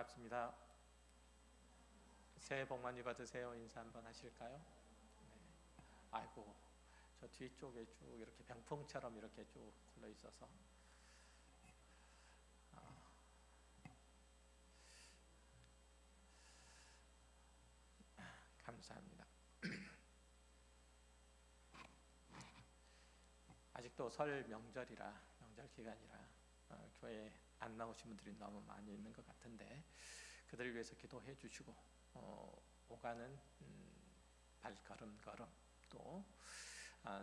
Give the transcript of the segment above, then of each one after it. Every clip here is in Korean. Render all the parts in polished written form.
반갑습니다. 새해 복 많이 받으세요. 인사 한번 하실까요? 네. 아이고, 저 뒤쪽에 쭉 이렇게 병풍처럼 이렇게 쭉 굴러 있어서 감사합니다. 아직도 설 명절이라 명절 기간이라 교회에 안 나오신 분들이 너무 많이 있는 것 같은데 그들을 위해서 기도해 주시고 오가는 발걸음 또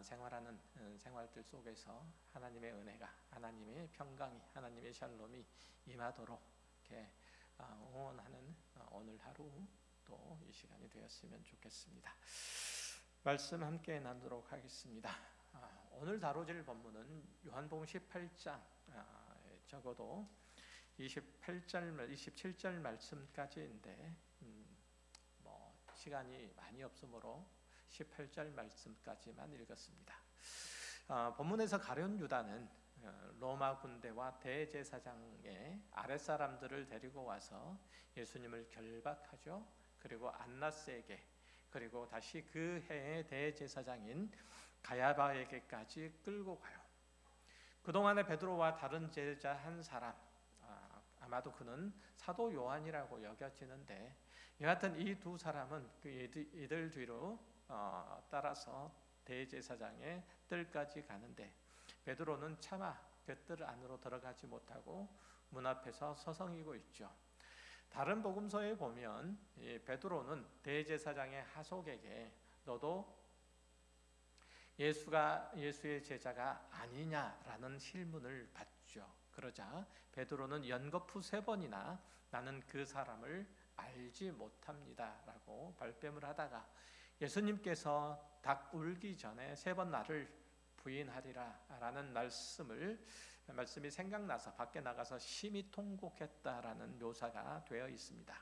생활하는 생활들 속에서 하나님의 은혜가, 하나님의 평강이, 하나님의 샬롬이 임하도록 이렇게 응원하는 오늘 하루 또 이 시간이 되었으면 좋겠습니다. 말씀 함께 나누도록 하겠습니다. 오늘 다뤄질 본문은 요한복음 18장, 적어도 27절 말씀까지인데 시간이 많이 없으므로 18절 말씀까지만 읽었습니다. 본문에서 가룟 유다는 로마 군대와 대제사장의 아랫사람들을 데리고 와서 예수님을 결박하죠. 그리고 안나스에게, 그리고 다시 그 해의 대제사장인 가야바에게까지 끌고 가요. 그동안에 베드로와 다른 제자 한 사람, 아마도 그는 사도 요한이라고 여겨지는데, 여하튼 이 두 사람은 이들 뒤로 따라서 대제사장의 뜰까지 가는데, 베드로는 차마 그 뜰 안으로 들어가지 못하고 문 앞에서 서성이고 있죠. 다른 복음서에 보면 베드로는 대제사장의 하속에게 너도 예수의 제자가 아니냐라는 실문을 받죠. 그러자 베드로는 연거푸 3번이나 나는 그 사람을 알지 못합니다 라고 발뺌을 하다가 예수님께서 닭 울기 전에 3번 나를 부인하리라 라는 말씀이 생각나서 밖에 나가서 심히 통곡했다라는 묘사가 되어 있습니다.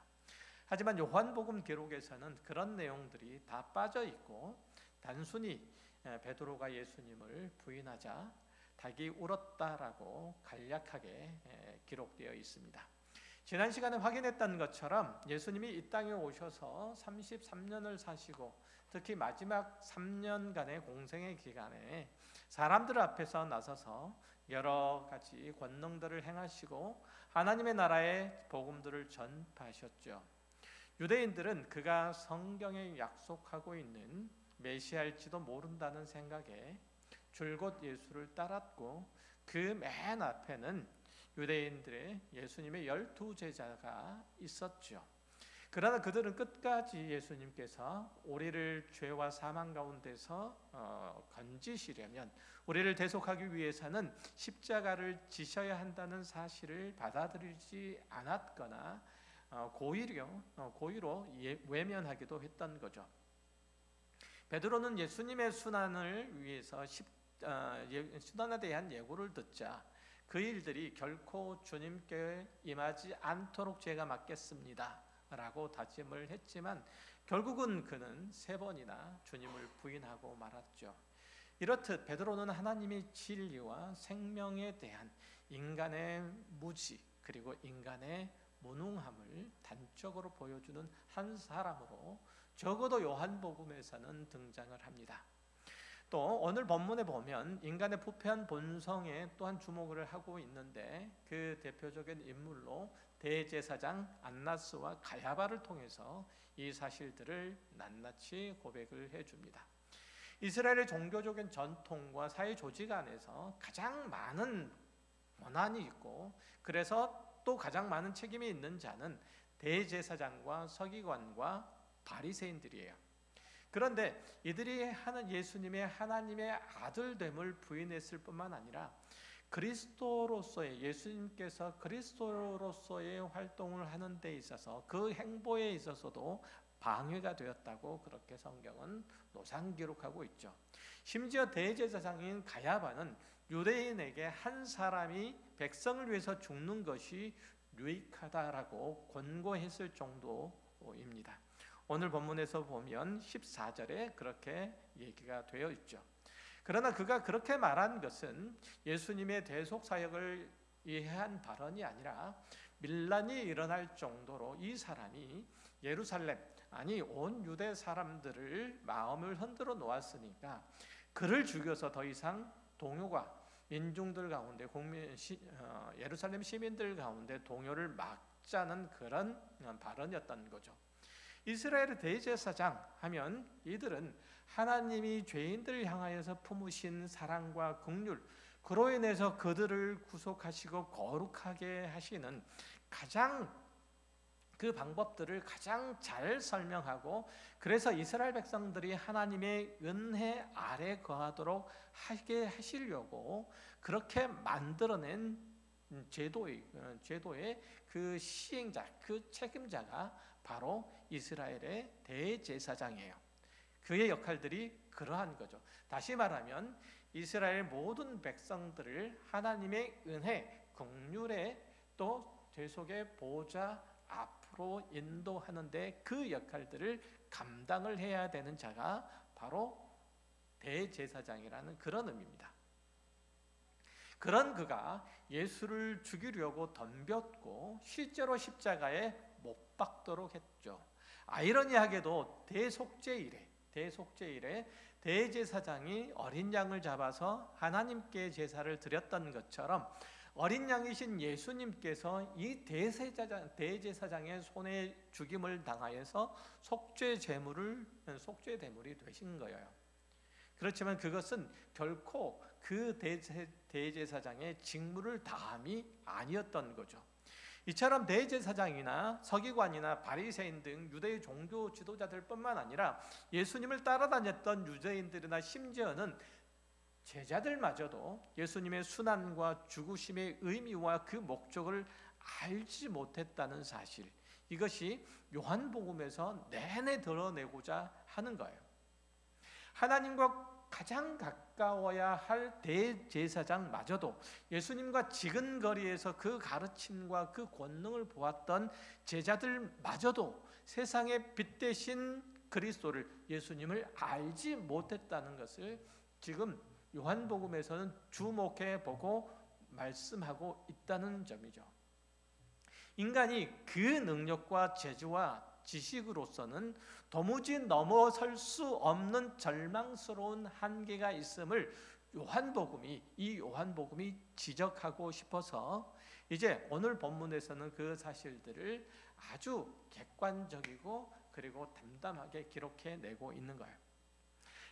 하지만 요한복음 기록에서는 그런 내용들이 다 빠져 있고 단순히 베드로가 예수님을 부인하자 닭이 울었다라고 간략하게 기록되어 있습니다. 지난 시간에 확인했던 것처럼 예수님이 이 땅에 오셔서 33년을 사시고 특히 마지막 3년간의 공생의 기간에 사람들 앞에서 나서서 여러 가지 권능들을 행하시고 하나님의 나라의 복음들을 전파하셨죠. 유대인들은 그가 성경에 약속하고 있는 메시아일지도 모른다는 생각에 줄곧 예수를 따랐고 그 맨 앞에는 유대인들의 예수님의 12제자가 있었죠. 그러나 그들은 끝까지 예수님께서 우리를 죄와 사망 가운데서 건지시려면, 우리를 대속하기 위해서는 십자가를 지셔야 한다는 사실을 받아들이지 않았거나 고의로 외면하기도 했던 거죠. 베드로는 예수님의 순환을 위해서 순환에 대한 예고를 듣자 그 일들이 결코 주님께 임하지 않도록 제가 막겠습니다 라고 다짐을 했지만 결국은 그는 3번이나 주님을 부인하고 말았죠. 이렇듯 베드로는 하나님의 진리와 생명에 대한 인간의 무지 그리고 인간의 무능함을 단적으로 보여주는 한 사람으로 적어도 요한복음에서는 등장을 합니다. 또 오늘 본문에 보면 인간의 부패한 본성에 또한 주목을 하고 있는데 그 대표적인 인물로 대제사장 안나스와 가야바를 통해서 이 사실들을 낱낱이 고백을 해줍니다. 이스라엘의 종교적인 전통과 사회 조직 안에서 가장 많은 원한이 있고 그래서 또 가장 많은 책임이 있는 자는 대제사장과 서기관과 바리새인들이에요. 그런데 이들이 예수님의 하나님의 아들됨을 부인했을 뿐만 아니라 예수님께서 그리스도로서의 활동을 하는 데 있어서 그 행보에 있어서도 방해가 되었다고 그렇게 성경은 노상 기록하고 있죠. 심지어 대제사장인 가야바는 유대인에게 한 사람이 백성을 위해서 죽는 것이 유익하다라고 권고했을 정도입니다. 오늘 본문에서 보면 14절에 그렇게 얘기가 되어 있죠. 그러나 그가 그렇게 말한 것은 예수님의 대속 사역을 이해한 발언이 아니라 밀란이 일어날 정도로 이 사람이 예루살렘, 아니 온 유대 사람들을 마음을 흔들어 놓았으니까 그를 죽여서 더 이상 동요가 민중들 가운데 예루살렘 시민들 가운데 동요를 막자는 그런 발언이었던 거죠. 이스라엘의 대제사장 하면 이들은 하나님이 죄인들을 향하여서 품으신 사랑과 긍휼, 그로 인해서 그들을 구속하시고 거룩하게 하시는 가장 그 방법들을 가장 잘 설명하고, 그래서 이스라엘 백성들이 하나님의 은혜 아래 거하도록 하게 하시려고 그렇게 만들어낸 제도의 그 시행자, 그 책임자가 바로 이스라엘의 대제사장이에요. 그의 역할들이 그러한 거죠. 다시 말하면 이스라엘 모든 백성들을 하나님의 은혜, 긍휼의 또 대속의 보좌 앞으로 인도하는데 그 역할들을 감당을 해야 되는 자가 바로 대제사장이라는 그런 의미입니다. 그런 그가 예수를 죽이려고 덤볐고 실제로 십자가에 못 박도록 했죠. 아이러니하게도 대속죄일에 대제사장이 어린 양을 잡아서 하나님께 제사를 드렸던 것처럼 어린 양이신 예수님께서 이 대제사장의 손에 죽임을 당하여서 속죄 제물이 되신 거예요. 그렇지만 그것은 결코 그 대제사장의 직무를 다함이 아니었던 거죠. 이처럼 대제사장이나 서기관이나 바리새인 등 유대의 종교 지도자들뿐만 아니라 예수님을 따라다녔던 유대인들이나 심지어는 제자들마저도 예수님의 순환과 죽으심의 의미와 그 목적을 알지 못했다는 사실, 이것이 요한복음에서 내내 드러내고자 하는 거예요. 하나님과 가장 가까워야 할 대제사장마저도 예수님과 지근거리에서 그 가르침과 그 권능을 보았던 제자들마저도 세상의 빛 대신 그리스도를, 예수님을 알지 못했다는 것을 지금 요한복음에서는 주목해 보고 말씀하고 있다는 점이죠. 인간이 그 능력과 재주와 지식으로서는 도무지 넘어설 수 없는 절망스러운 한계가 있음을 이 요한복음이 지적하고 싶어서 이제 오늘 본문에서는 그 사실들을 아주 객관적이고 그리고 담담하게 기록해내고 있는 거예요.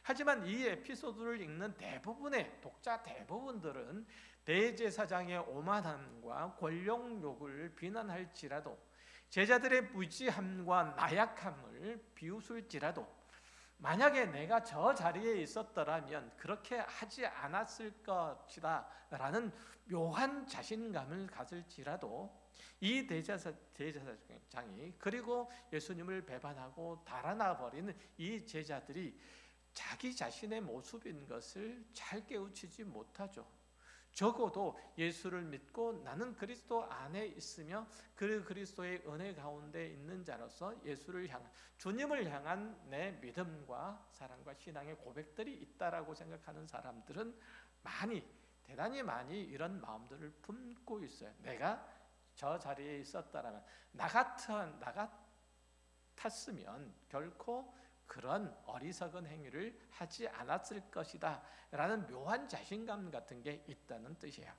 하지만 이 에피소드를 읽는 대부분의 독자 대부분들은 대제사장의 오만함과 권력욕을 비난할지라도, 제자들의 무지함과 나약함을 비웃을지라도, 만약에 내가 저 자리에 있었더라면 그렇게 하지 않았을 것이다 라는 묘한 자신감을 가질지라도, 이 대제사장이 그리고 예수님을 배반하고 달아나 버리는 이 제자들이 자기 자신의 모습인 것을 잘 깨우치지 못하죠. 적어도 예수를 믿고 나는 그리스도 안에 있으며 그 그리스도의 은혜 가운데 있는 자로서 주님을 향한 내 믿음과 사랑과 신앙의 고백들이 있다라고 생각하는 사람들은 대단히 많이 이런 마음들을 품고 있어요. 내가 저 자리에 있었다라면, 나 같았으면 결코 그런 어리석은 행위를 하지 않았을 것이다 라는 묘한 자신감 같은 게 있다는 뜻이에요.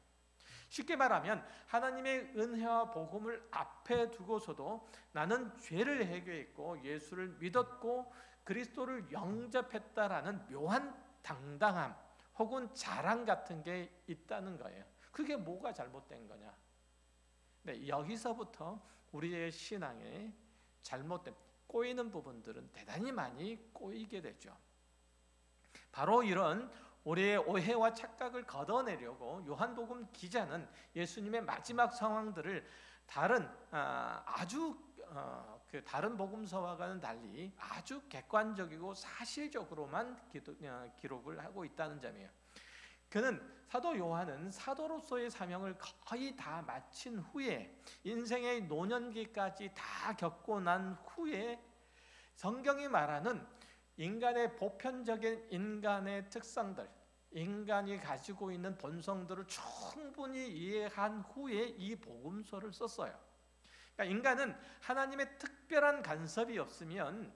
쉽게 말하면 하나님의 은혜와 복음을 앞에 두고서도 나는 죄를 회개했고 예수를 믿었고 그리스도를 영접했다라는 묘한 당당함 혹은 자랑 같은 게 있다는 거예요. 그게 뭐가 잘못된 거냐? 네, 여기서부터 우리의 신앙에 잘못된, 꼬이는 부분들은 대단히 많이 꼬이게 되죠. 바로 이런 우리의 오해와 착각을 걷어내려고 요한복음 기자는 예수님의 마지막 상황들을 다른 복음서와는 달리 아주 객관적이고 사실적으로만 기록을 하고 있다는 점이에요. 사도 요한은 사도로서의 사명을 거의 다 마친 후에, 인생의 노년기까지 다 겪고 난 후에 성경이 말하는 인간의 보편적인 인간의 특성들, 인간이 가지고 있는 본성들을 충분히 이해한 후에 이 복음서를 썼어요. 그러니까 인간은 하나님의 특별한 간섭이 없으면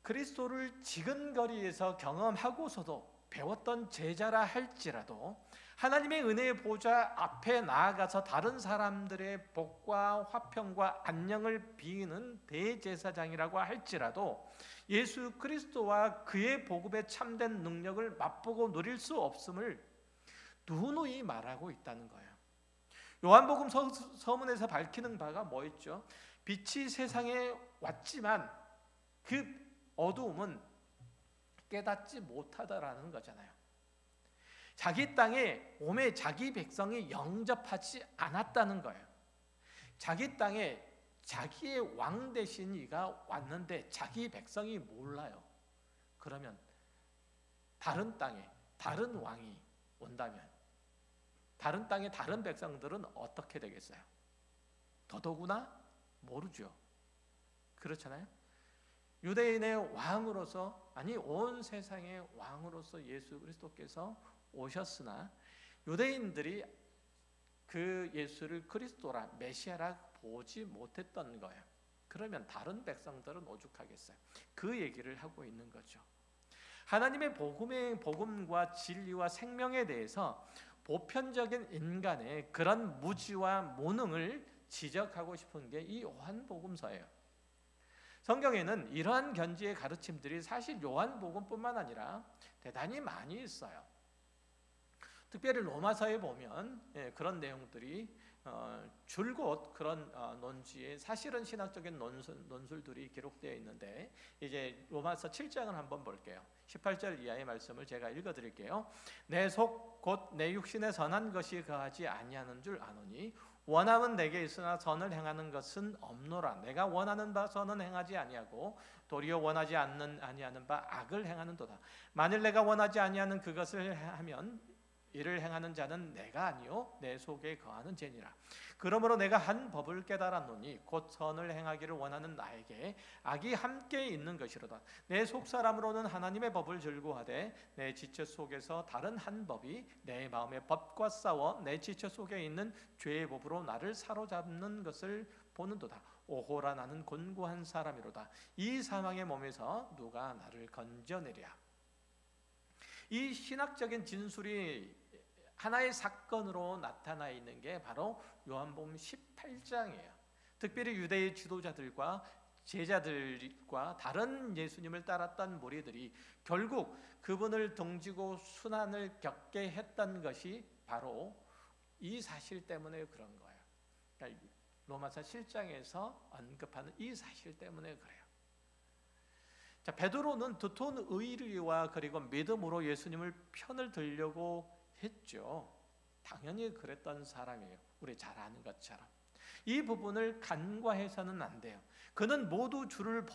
그리스도를 지근거리에서 경험하고서도 배웠던 제자라 할지라도 하나님의 은혜의 보좌 앞에 나아가서 다른 사람들의 복과 화평과 안녕을 비는 대제사장이라고 할지라도 예수 그리스도와 그의 복음의 참된 능력을 맛보고 누릴 수 없음을 누누이 말하고 있다는 거예요. 요한복음 서문에서 밝히는 바가 뭐였죠? 빛이 세상에 왔지만 그 어두움은 깨닫지 못하다라는 거잖아요. 자기 땅에 오매 자기 백성이 영접하지 않았다는 거예요. 자기 땅에 자기의 왕 되신 이가 왔는데 자기 백성이 몰라요. 그러면 다른 땅에 다른 왕이 온다면 다른 땅의 다른 백성들은 어떻게 되겠어요? 더더구나 모르죠. 그렇잖아요. 유대인의 왕으로서, 아니 온 세상의 왕으로서 예수 그리스도께서 오셨으나 유대인들이 그 예수를 그리스도라 메시아라 보지 못했던 거예요. 그러면 다른 백성들은 오죽하겠어요. 그 얘기를 하고 있는 거죠. 하나님의 복음과 진리와 생명에 대해서 보편적인 인간의 그런 무지와 무능을 지적하고 싶은 게 이 요한복음서예요. 성경에는 이러한 견지의 가르침들이 사실 요한복음뿐만 아니라 대단히 많이 있어요. 특별히 로마서에 보면 그런 내용들이 줄곧 그런 논지에 사실은 신학적인 논술들이 기록되어 있는데, 이제 로마서 7장을 한번 볼게요. 18절 이하의 말씀을 제가 읽어드릴게요. 내 속 곧 내 육신에 선한 것이 거하지 아니하는 줄 아노니 원함은 내게 있으나 선을 행하는 것은 없노라. 내가 원하는 바 선은 행하지 아니하고 도리어 원하지 아니하는 바 악을 행하는도다. 만일 내가 원하지 아니하는 그것을 하면 이를 행하는 자는 내가 아니요 내 속에 거하는 죄니라. 그러므로 내가 한 법을 깨달았노니 곧 선을 행하기를 원하는 나에게 악이 함께 있는 것이로다. 내 속사람으로는 하나님의 법을 즐거워하되 내 지체 속에서 다른 한 법이 내 마음의 법과 싸워 내 지체 속에 있는 죄의 법으로 나를 사로잡는 것을 보는도다. 오호라 나는 곤고한 사람이로다. 이 사망의 몸에서 누가 나를 건져내랴. 이 신학적인 진술이 하나의 사건으로 나타나 있는 게 바로 요한복음 18장이에요. 특별히 유대의 지도자들과 제자들과 다른 예수님을 따랐던 무리들이 결국 그분을 등지고 순환을 겪게 했던 것이 바로 이 사실 때문에 그런 거예요. 그러니까 로마서 7장에서 언급하는 이 사실 때문에 그래요. 자, 베드로는 두터운 의리와 그리고 믿음으로 예수님을 편을 들려고 했죠. 당연히 그랬던 사람이에요. 우리 잘 아는 것처럼. 이 부분을 간과해서는 안 돼요. 그는 모두 주를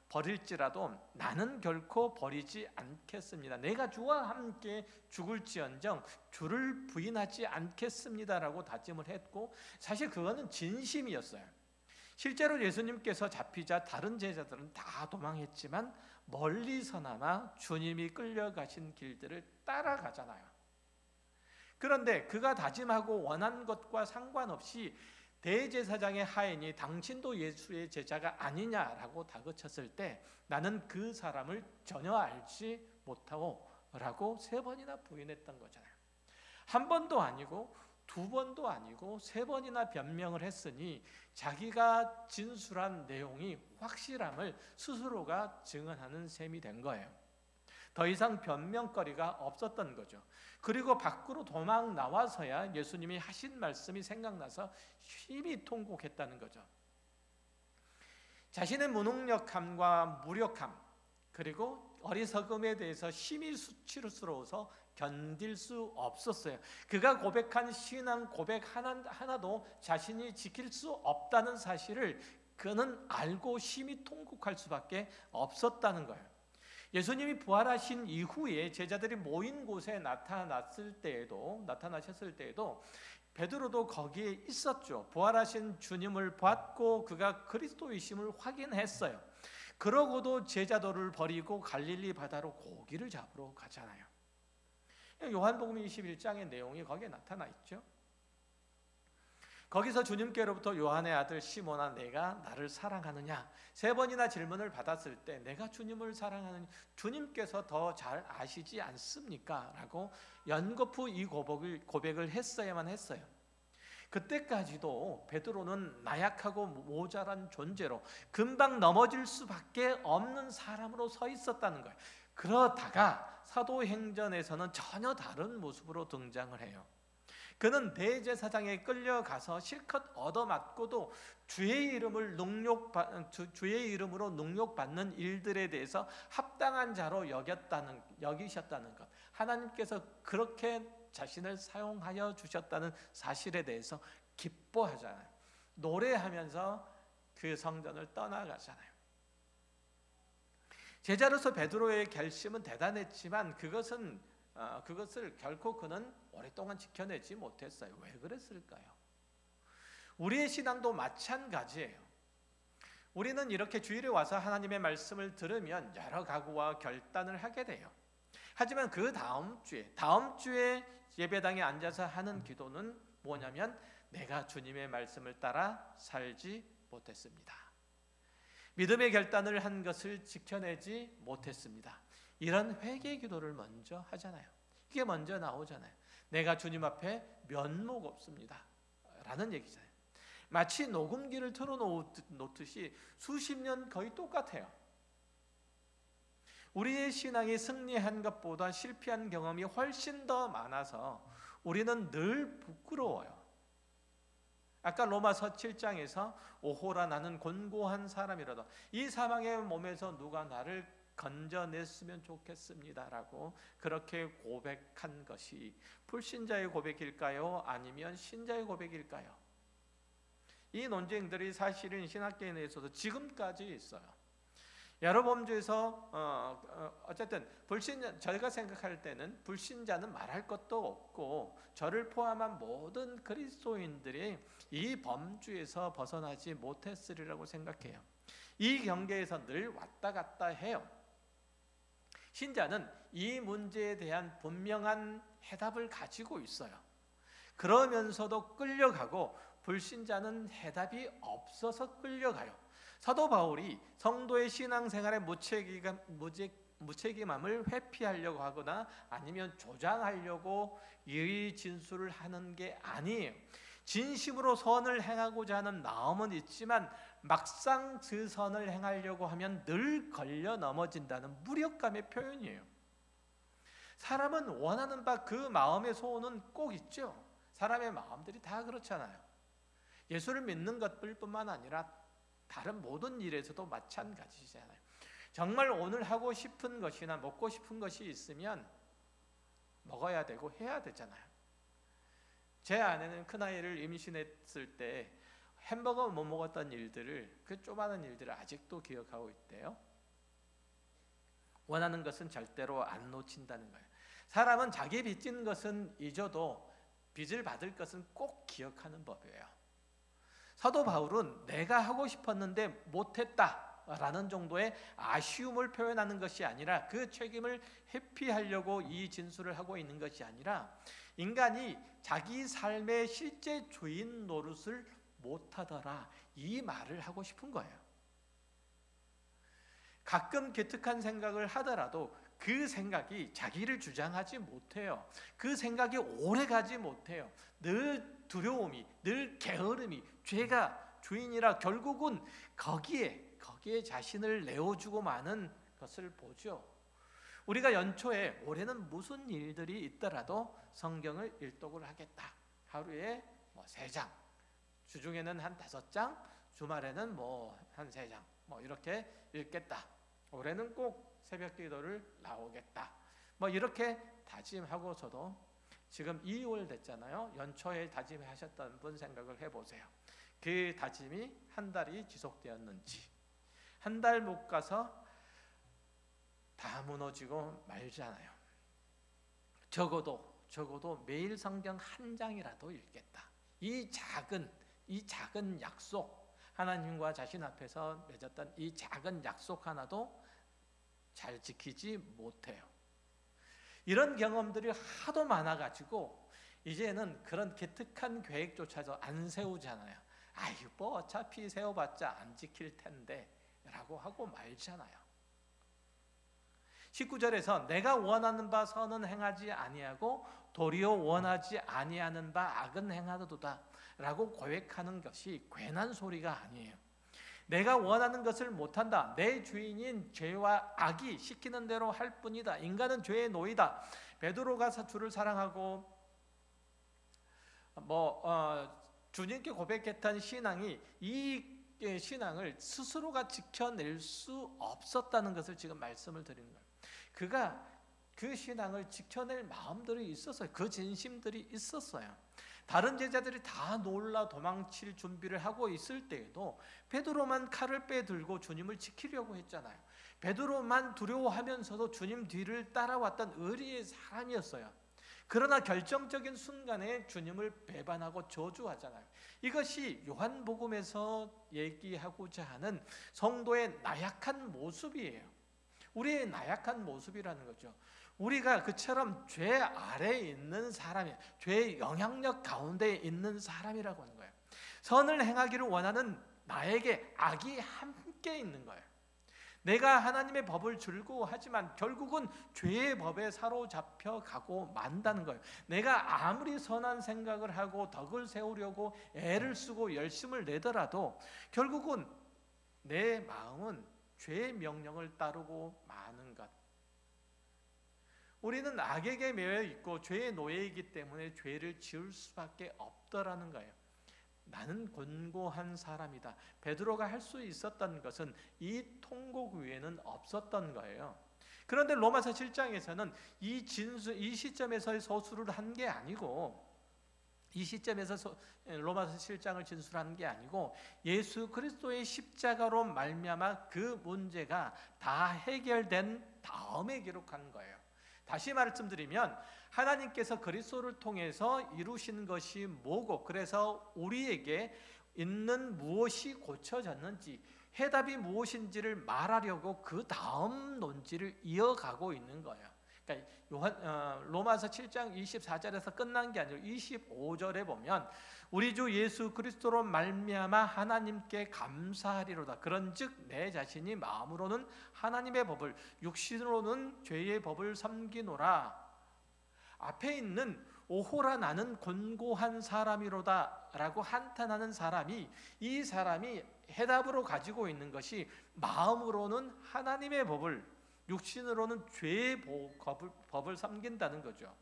버릴지라도 나는 결코 버리지 않겠습니다. 내가 주와 함께 죽을지언정 주를 부인하지 않겠습니다라고 다짐을 했고, 사실 그거는 진심이었어요. 실제로 예수님께서 잡히자 다른 제자들은 다 도망했지만 멀리서나마 주님이 끌려가신 길들을 따라가잖아요. 그런데 그가 다짐하고 원한 것과 상관없이 대제사장의 하인이 당신도 예수의 제자가 아니냐라고 다그쳤을 때 나는 그 사람을 전혀 알지 못하고 라고 3번이나 부인했던 거잖아요. 한 번도 아니고 두 번도 아니고 3번이나 변명을 했으니 자기가 진술한 내용이 확실함을 스스로가 증언하는 셈이 된 거예요. 더 이상 변명거리가 없었던 거죠. 그리고 밖으로 도망 나와서야 예수님이 하신 말씀이 생각나서 힘이 통곡했다는 거죠. 자신의 무능력함과 무력함 그리고 어리석음에 대해서 심히 수치스러워서 견딜 수 없었어요. 그가 고백한 신앙 고백 하나도 자신이 지킬 수 없다는 사실을 그는 알고 심히 통곡할 수밖에 없었다는 거예요. 예수님이 부활하신 이후에 제자들이 모인 곳에 나타나셨을 때에도 베드로도 거기에 있었죠. 부활하신 주님을 봤고 그가 그리스도이심을 확인했어요. 그러고도 제자도를 버리고 갈릴리 바다로 고기를 잡으러 가잖아요. 요한복음 21장의 내용이 거기에 나타나 있죠. 거기서 주님께로부터 요한의 아들 시몬아 내가 나를 사랑하느냐 3번이나 질문을 받았을 때 내가 주님을 사랑하느냐 주님께서 더 잘 아시지 않습니까? 라고 연거푸 이 고백을 했어야만 했어요. 그때까지도 베드로는 나약하고 모자란 존재로 금방 넘어질 수밖에 없는 사람으로 서 있었다는 거예요. 그러다가 사도행전에서는 전혀 다른 모습으로 등장을 해요. 그는 대제사장에 끌려가서 실컷 얻어맞고도 주의 이름으로 능욕받는 일들에 대해서 합당한 자로 여기셨다는 것, 하나님께서 그렇게 자신을 사용하여 주셨다는 사실에 대해서 기뻐하잖아요. 노래하면서 그 성전을 떠나가잖아요. 제자로서 베드로의 결심은 대단했지만 그것을 결코 그는 오랫동안 지켜내지 못했어요. 왜 그랬을까요? 우리의 신앙도 마찬가지예요. 우리는 이렇게 주일에 와서 하나님의 말씀을 들으면 여러 각오와 결단을 하게 돼요. 하지만 그 다음 주에 예배당에 앉아서 하는 기도는 뭐냐면 내가 주님의 말씀을 따라 살지 못했습니다. 믿음의 결단을 한 것을 지켜내지 못했습니다. 이런 회개 기도를 먼저 하잖아요. 이게 먼저 나오잖아요. 내가 주님 앞에 면목 없습니다 라는 얘기잖아요. 마치 녹음기를 틀어놓듯이 수십 년 거의 똑같아요. 우리의 신앙이 승리한 것보다 실패한 경험이 훨씬 더 많아서 우리는 늘 부끄러워요. 아까 로마서 7장에서 오호라 나는 곤고한 사람이라도 이 사망의 몸에서 누가 나를 건져냈으면 좋겠습니다라고 그렇게 고백한 것이 불신자의 고백일까요? 아니면 신자의 고백일까요? 이 논쟁들이 사실은 신학계에 내에서도 지금까지 있어요. 여러 범주에서 어쨌든 저희가 생각할 때는 불신자는 말할 것도 없고 저를 포함한 모든 그리스도인들이 이 범주에서 벗어나지 못했으리라고 생각해요. 이 경계에서 늘 왔다 갔다 해요. 신자는 이 문제에 대한 분명한 해답을 가지고 있어요. 그러면서도 끌려가고 불신자는 해답이 없어서 끌려가요. 사도 바울이 성도의 신앙생활의 무책임함을 회피하려고 하거나 아니면 조장하려고 이 진술을 하는 게 아니에요. 진심으로 선을 행하고자 하는 마음은 있지만 막상 그 선을 행하려고 하면 늘 걸려 넘어진다는 무력감의 표현이에요. 사람은 원하는 바 그 마음의 소원은 꼭 있죠. 사람의 마음들이 다 그렇잖아요. 예수를 믿는 것뿐만 아니라 다른 모든 일에서도 마찬가지잖아요. 정말 오늘 하고 싶은 것이나 먹고 싶은 것이 있으면 먹어야 되고 해야 되잖아요. 제 아내는 큰아이를 임신했을 때 햄버거 못 먹었던 일들을 그 조그마한 일들을 아직도 기억하고 있대요. 원하는 것은 절대로 안 놓친다는 거예요. 사람은 자기 빚진 것은 잊어도 빚을 받을 것은 꼭 기억하는 법이에요. 사도 바울은 내가 하고 싶었는데 못했다라는 정도의 아쉬움을 표현하는 것이 아니라 그 책임을 회피하려고 이 진술을 하고 있는 것이 아니라 인간이 자기 삶의 실제 주인 노릇을 못하더라 이 말을 하고 싶은 거예요. 가끔 기특한 생각을 하더라도 그 생각이 자기를 주장하지 못해요. 그 생각이 오래가지 못해요. 늘 두려움이, 늘 게으름이 죄가 주인이라 결국은 거기에 자신을 내어주고 마는 것을 보죠. 우리가 연초에 올해는 무슨 일들이 있더라도 성경을 일독을 하겠다. 하루에 3장, 주중에는 한 5장, 주말에는 한 3장 이렇게 읽겠다. 올해는 꼭 새벽 기도를 나오겠다. 이렇게 다짐하고서도 지금 2월 됐잖아요. 연초에 다짐하셨던 분 생각을 해보세요. 그 다짐이 한 달이 지속되었는지, 한 달 못 가서 다 무너지고 말잖아요. 적어도 매일 성경 한 장이라도 읽겠다. 이 작은 약속, 하나님과 자신 앞에서 맺었던 이 작은 약속 하나도 잘 지키지 못해요. 이런 경험들이 하도 많아가지고 이제는 그런 기특한 계획조차도 안 세우잖아요. 아유, 뭐 어차피 세워봤자 안 지킬 텐데 라고 하고 말잖아요. 19절에서 내가 원하는 바 선은 행하지 아니하고 도리어 원하지 아니하는 바 악은 행하도다 라고 고백하는 것이 괜한 소리가 아니에요. 내가 원하는 것을 못한다. 내 주인인 죄와 악이 시키는 대로 할 뿐이다. 인간은 죄의 노이다. 베드로가 주를 사랑하고 주님께 고백했던 신앙이 이 신앙을 스스로가 지켜낼 수 없었다는 것을 지금 말씀을 드리는 거예요. 그가 그 신앙을 지켜낼 마음들이 있었어요. 그 진심들이 있었어요. 다른 제자들이 다 놀라 도망칠 준비를 하고 있을 때에도 베드로만 칼을 빼들고 주님을 지키려고 했잖아요. 베드로만 두려워하면서도 주님 뒤를 따라왔던 의리의 사람이었어요. 그러나 결정적인 순간에 주님을 배반하고 저주하잖아요. 이것이 요한복음에서 얘기하고자 하는 성도의 나약한 모습이에요. 우리의 나약한 모습이라는 거죠. 우리가 그처럼 죄 아래에 있는 사람이에요. 죄의 영향력 가운데 있는 사람이라고 하는 거예요. 선을 행하기를 원하는 나에게 악이 함께 있는 거예요. 내가 하나님의 법을 즐거워하지만 결국은 죄의 법에 사로잡혀 가고 만다는 거예요. 내가 아무리 선한 생각을 하고 덕을 세우려고 애를 쓰고 열심을 내더라도 결국은 내 마음은 죄의 명령을 따르고 마는 것. 우리는 악에게 매여 있고 죄의 노예이기 때문에 죄를 지을 수밖에 없더라는 거예요. 나는 곤고한 사람이다. 베드로가 할 수 있었던 것은 이 통곡 외에는 없었던 거예요. 그런데 로마서 7장에서는 이 시점에서의 서술을 한 게 아니고, 이 시점에서 로마서 7장을 진술한 게 아니고 예수 그리스도의 십자가로 말미암아 그 문제가 다 해결된 다음에 기록한 거예요. 다시 말씀드리면 하나님께서 그리스도를 통해서 이루신 것이 뭐고, 그래서 우리에게 있는 무엇이 고쳐졌는지, 해답이 무엇인지를 말하려고 그 다음 논지를 이어가고 있는 거예요. 그러니까 로마서 7장 24절에서 끝난 게 아니고 25절에 보면 우리 주 예수 그리스도로 말미암아 하나님께 감사하리로다. 그런즉 내 자신이 마음으로는 하나님의 법을, 육신으로는 죄의 법을 섬기노라. 앞에 있는 오호라 나는 곤고한 사람이로다 라고 한탄하는 사람이, 이 사람이 해답으로 가지고 있는 것이 마음으로는 하나님의 법을, 육신으로는 죄의 법을 섬긴다는 거죠.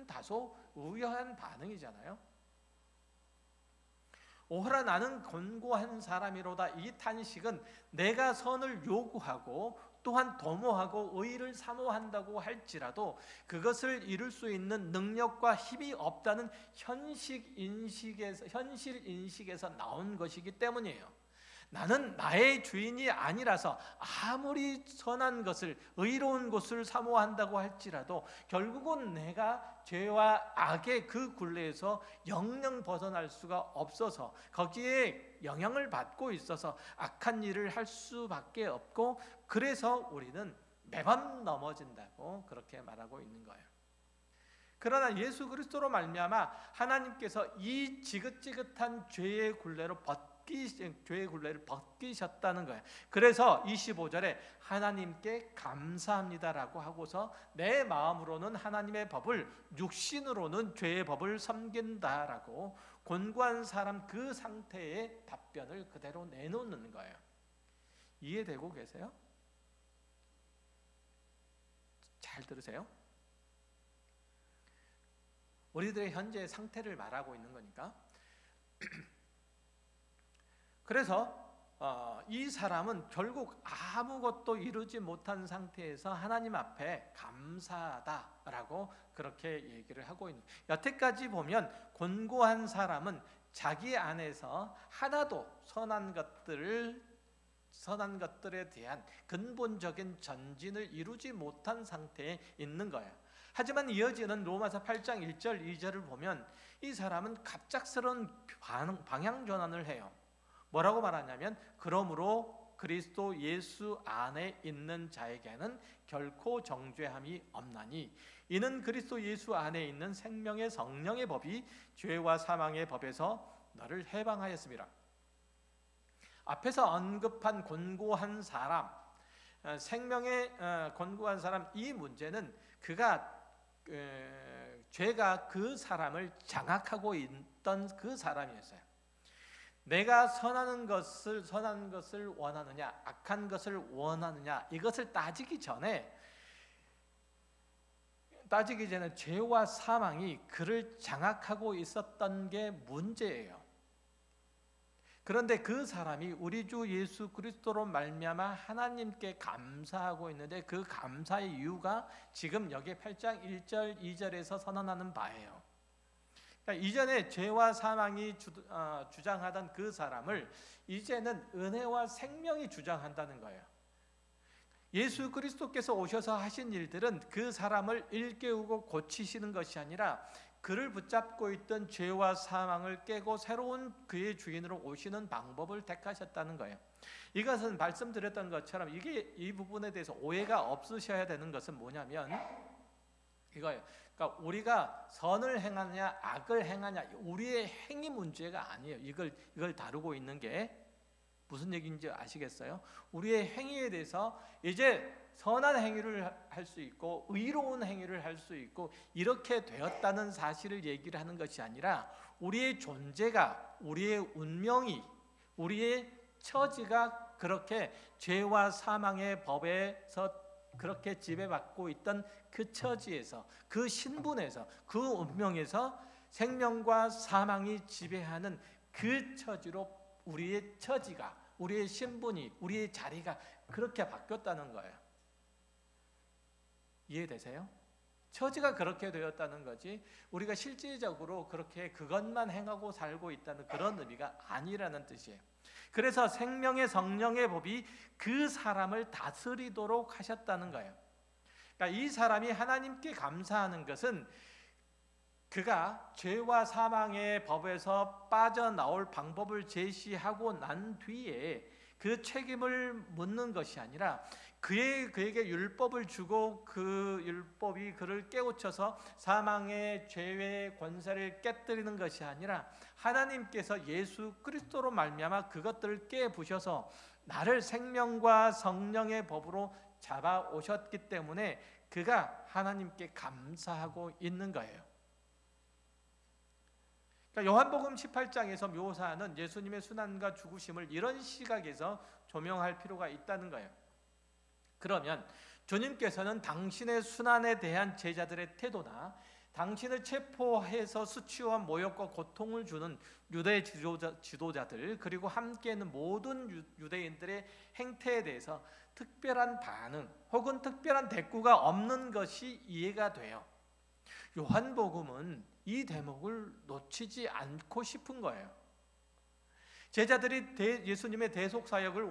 다소 우연한 반응이잖아요. 오호라 나는 곤고한 사람이로다. 이 탄식은 내가 선을 요구하고 또한 도모하고 의를 사모한다고 할지라도 그것을 이룰 수 있는 능력과 힘이 없다는 현실 인식에서 나온 것이기 때문이에요. 나는 나의 주인이 아니라서 아무리 선한 것을, 의로운 것을 사모한다고 할지라도 결국은 내가 죄와 악의 그 굴레에서 영영 벗어날 수가 없어서 거기에 영향을 받고 있어서 악한 일을 할 수밖에 없고, 그래서 우리는 매번 넘어진다고 그렇게 말하고 있는 거예요. 그러나 예수 그리스도로 말미암아 하나님께서 이 지긋지긋한 죄의 굴레를 벗기셨다는 거예요. 그래서 25절에 하나님께 감사합니다라고 하고서 내 마음으로는 하나님의 법을, 육신으로는 죄의 법을 섬긴다라고 곤고한 사람 그 상태의 답변을 그대로 내놓는 거예요. 이해되고 계세요? 잘 들으세요. 우리들의 현재의 상태를 말하고 있는 거니까. 그래서 이 사람은 결국 아무것도 이루지 못한 상태에서 하나님 앞에 감사하다라고 그렇게 얘기를 하고 있는. 여태까지 보면 곤고한 사람은 자기 안에서 하나도 선한 것들에 대한 근본적인 전진을 이루지 못한 상태에 있는 거예요. 하지만 이어지는 로마서 8장 1절 2절을 보면 이 사람은 갑작스러운 방향 전환을 해요. 뭐라고 말하냐면 그러므로 그리스도 예수 안에 있는 자에게는 결코 정죄함이 없나니 이는 그리스도 예수 안에 있는 생명의 성령의 법이 죄와 사망의 법에서 너를 해방하였습니다. 앞에서 언급한 곤고한 사람, 생명의 곤고한 사람, 이 문제는 죄가 그 사람을 장악하고 있던 그 사람이었어요. 내가 선한 것을 원하느냐, 악한 것을 원하느냐, 이것을 따지기 전에 죄와 사망이 그를 장악하고 있었던 게 문제예요. 그런데 그 사람이 우리 주 예수 그리스도로 말미암아 하나님께 감사하고 있는데 그 감사의 이유가 지금 여기 8장 1절 2절에서 선언하는 바예요. 그러니까 이전에 죄와 사망이 주장하던 그 사람을 이제는 은혜와 생명이 주장한다는 거예요. 예수 그리스도께서 오셔서 하신 일들은 그 사람을 일깨우고 고치시는 것이 아니라 그를 붙잡고 있던 죄와 사망을 깨고 새로운 그의 주인으로 오시는 방법을 택하셨다는 거예요. 이것은 말씀드렸던 것처럼 이 부분에 대해서 오해가 없으셔야 되는 것은 뭐냐면 이거예요. 그러니까 우리가 선을 행하느냐 악을 행하냐 우리의 행위 문제가 아니에요. 이걸 다루고 있는 게 무슨 얘기인지 아시겠어요? 우리의 행위에 대해서 이제 선한 행위를 할 수 있고 의로운 행위를 할 수 있고 이렇게 되었다는 사실을 얘기를 하는 것이 아니라 우리의 존재가, 우리의 운명이, 우리의 처지가 그렇게 죄와 사망의 법에서 그렇게 지배받고 있던 그 처지에서, 그 신분에서, 그 운명에서 생명과 사망이 지배하는 그 처지로 우리의 처지가, 우리의 신분이, 우리의 자리가 그렇게 바뀌었다는 거예요. 이해되세요? 처지가 그렇게 되었다는 거지 우리가 실질적으로 그렇게 그것만 행하고 살고 있다는 그런 의미가 아니라는 뜻이에요. 그래서 생명의 성령의 법이 그 사람을 다스리도록 하셨다는 거예요. 그러니까 이 사람이 하나님께 감사하는 것은 그가 죄와 사망의 법에서 빠져나올 방법을 제시하고 난 뒤에 그 책임을 묻는 것이 아니라 그에게 율법을 주고 그 율법이 그를 깨우쳐서 사망의 죄의 권세를 깨뜨리는 것이 아니라 하나님께서 예수 그리스도로 말미암아 그것들을 깨부셔서 나를 생명과 성령의 법으로 잡아오셨기 때문에 그가 하나님께 감사하고 있는 거예요. 그러니까 요한복음 18장에서 묘사하는 예수님의 순환과 죽으심을 이런 시각에서 조명할 필요가 있다는 거예요. 그러면 주님께서는 당신의 순환에 대한 제자들의 태도나 당신을 체포해서 수치와 모욕과 고통을 주는 유대 지도자들 그리고 함께 있는 모든 유대인들의 행태에 대해서 특별한 반응 혹은 특별한 대꾸가 없는 것이 이해가 돼요. 요한복음은 이 대목을 놓치지 않고 싶은 거예요. 제자들이 예수님의 대속사역을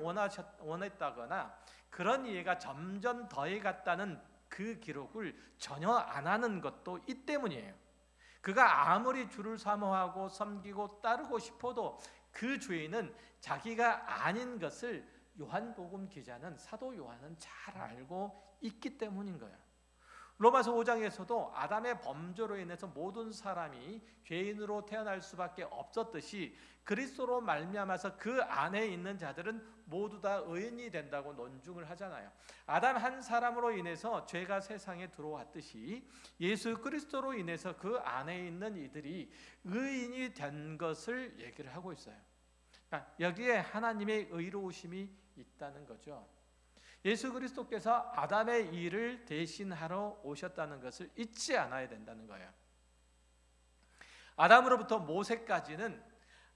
원했다거나 그런 이해가 점점 더해갔다는 그 기록을 전혀 안 하는 것도 이 때문이에요. 그가 아무리 주를 사모하고 섬기고 따르고 싶어도 그 주인은 자기가 아닌 것을 요한복음 기자는 사도 요한은 잘 알고 있기 때문인 거예요. 로마서 5장에서도 아담의 범죄로 인해서 모든 사람이 죄인으로 태어날 수밖에 없었듯이 그리스도로 말미암아서 그 안에 있는 자들은 모두 다 의인이 된다고 논중을 하잖아요. 아담 한 사람으로 인해서 죄가 세상에 들어왔듯이 예수 그리스도로 인해서 그 안에 있는 이들이 의인이 된 것을 얘기를 하고 있어요. 그러니까 여기에 하나님의 의로우심이 있다는 거죠. 예수 그리스도께서 아담의 일을 대신하러 오셨다는 것을 잊지 않아야 된다는 거예요. 아담으로부터 모세까지는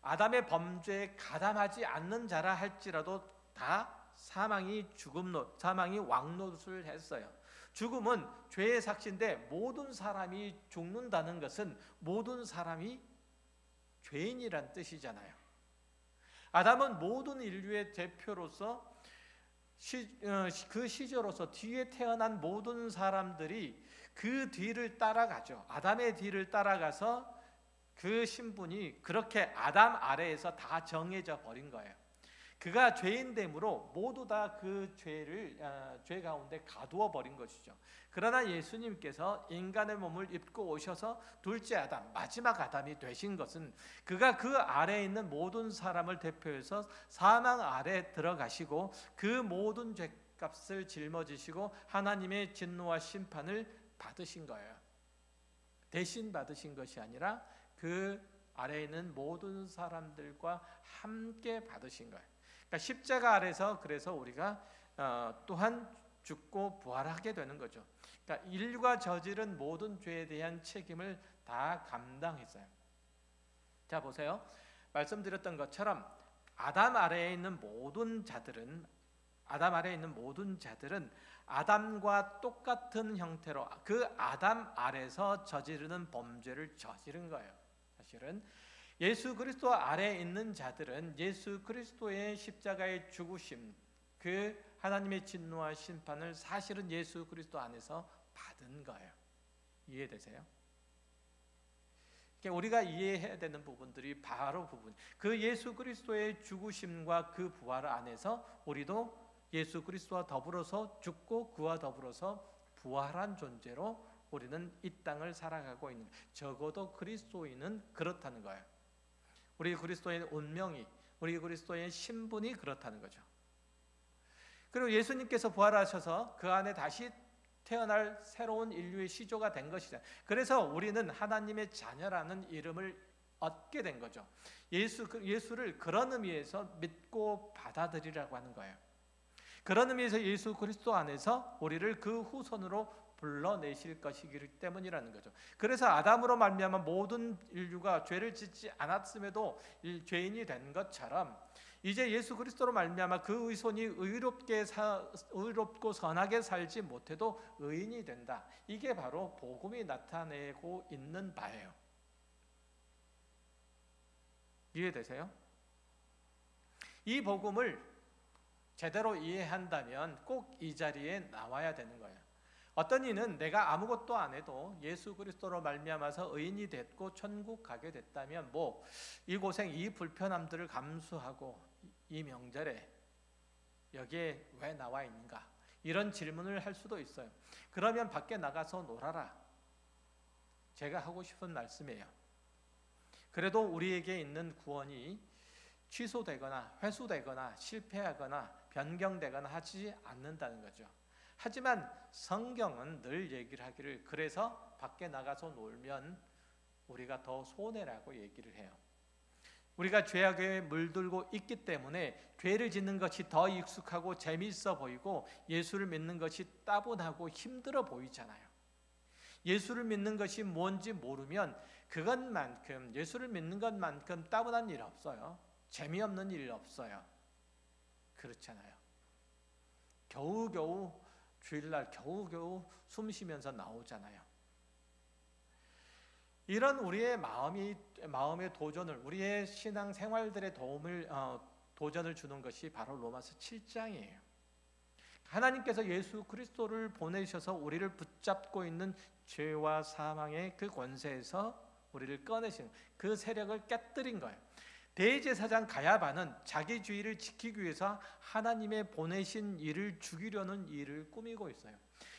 아담의 범죄에 가담하지 않는 자라 할지라도 다 사망이 왕노릇을 했어요. 죽음은 죄의 삭시인데 모든 사람이 죽는다는 것은 모든 사람이 죄인이란 뜻이잖아요. 아담은 모든 인류의 대표로서 그 시절로서 뒤에 태어난 모든 사람들이 그 뒤를 따라가죠. 아담의 뒤를 따라가서 그 신분이 그렇게 아담 아래에서 다 정해져 버린 거예요. 그가 죄인됨으로 모두 다 그 죄 가운데 가두어 버린 것이죠. 그러나 예수님께서 인간의 몸을 입고 오셔서 둘째 아담, 마지막 아담이 되신 것은 그가 그 아래에 있는 모든 사람을 대표해서 사망 아래 들어가시고 그 모든 죄값을 짊어지시고 하나님의 진노와 심판을 받으신 거예요. 대신 받으신 것이 아니라 그 아래에 있는 모든 사람들과 함께 받으신 거예요. 그러니까 십자가 아래서 그래서 우리가 또한 죽고 부활하게 되는 거죠. 그러니까 인류가 저지른 모든 죄에 대한 책임을 다 감당했어요. 자 보세요. 말씀드렸던 것처럼 아담 아래에 있는 모든 자들은 아담과 똑같은 형태로 그 아담 아래서 저지르는 범죄를 저지른 거예요. 사실은 예수 그리스도 아래에 있는 자들은 예수 그리스도의 십자가의 죽으심, 그 하나님의 진노와 심판을 사실은 예수 그리스도 안에서 받은 거예요. 이해되세요? 우리가 이해해야 되는 부분들이 바로 그 예수 그리스도의 죽으심과 그 부활 안에서 우리도 예수 그리스도와 더불어서 죽고 그와 더불어서 부활한 존재로 우리는 이 땅을 살아가고 있는, 적어도 그리스도인은 그렇다는 거예요. 우리 그리스도의 운명이, 우리 그리스도의 신분이 그렇다는 거죠. 그리고 예수님께서 부활하셔서 그 안에 다시 태어날 새로운 인류의 시조가 된 것이죠. 그래서 우리는 하나님의 자녀라는 이름을 얻게 된 거죠. 예수를 그런 의미에서 믿고 받아들이라고 하는 거예요. 그런 의미에서 예수 그리스도 안에서 우리를 그 후손으로 불러내실 것이기 때문이라는 거죠. 그래서 아담으로 말미암아 모든 인류가 죄를 짓지 않았음에도 죄인이 된 것처럼 이제 예수 그리스도로 말미암아 그 의손이 의롭고 선하게 살지 못해도 의인이 된다. 이게 바로 복음이 나타내고 있는 바예요. 이해되세요? 이 복음을 제대로 이해한다면 꼭 이 자리에 나와야 되는 거예요. 어떤 이는 내가 아무것도 안 해도 예수 그리스도로 말미암아서 의인이 됐고 천국 가게 됐다면 이 고생, 이 불편함들을 감수하고 이 명절에 여기에 왜 나와 있는가? 이런 질문을 할 수도 있어요. 그러면 밖에 나가서 놀아라. 제가 하고 싶은 말씀이에요. 그래도 우리에게 있는 구원이 취소되거나 회수되거나 실패하거나 변경되거나 하지 않는다는 거죠. 하지만 성경은 늘 얘기를 하기를 그래서 밖에 나가서 놀면 우리가 더 손해라고 얘기를 해요. 우리가 죄악에 물들고 있기 때문에 죄를 짓는 것이 더 익숙하고 재미있어 보이고 예수를 믿는 것이 따분하고 힘들어 보이잖아요. 예수를 믿는 것이 뭔지 모르면 그것만큼, 예수를 믿는 것만큼 따분한 일 없어요. 재미없는 일 없어요. 그렇잖아요. 겨우겨우 주일날 겨우겨우 숨 쉬면서 나오잖아요. 이런 우리의 마음의 도전을, 우리의 신앙 생활들의 도전을 주는 것이 바로 로마서 7장이에요. 하나님께서 예수 그리스도를 보내셔서 우리를 붙잡고 있는 죄와 사망의 그 권세에서 우리를 꺼내신 그 세력을 깨뜨린 거예요. 대제사장 가야바는 자기 주의를 지키기 위해서 하나님의 보내신 이를 죽이려는 일을 꾸미고 있어요.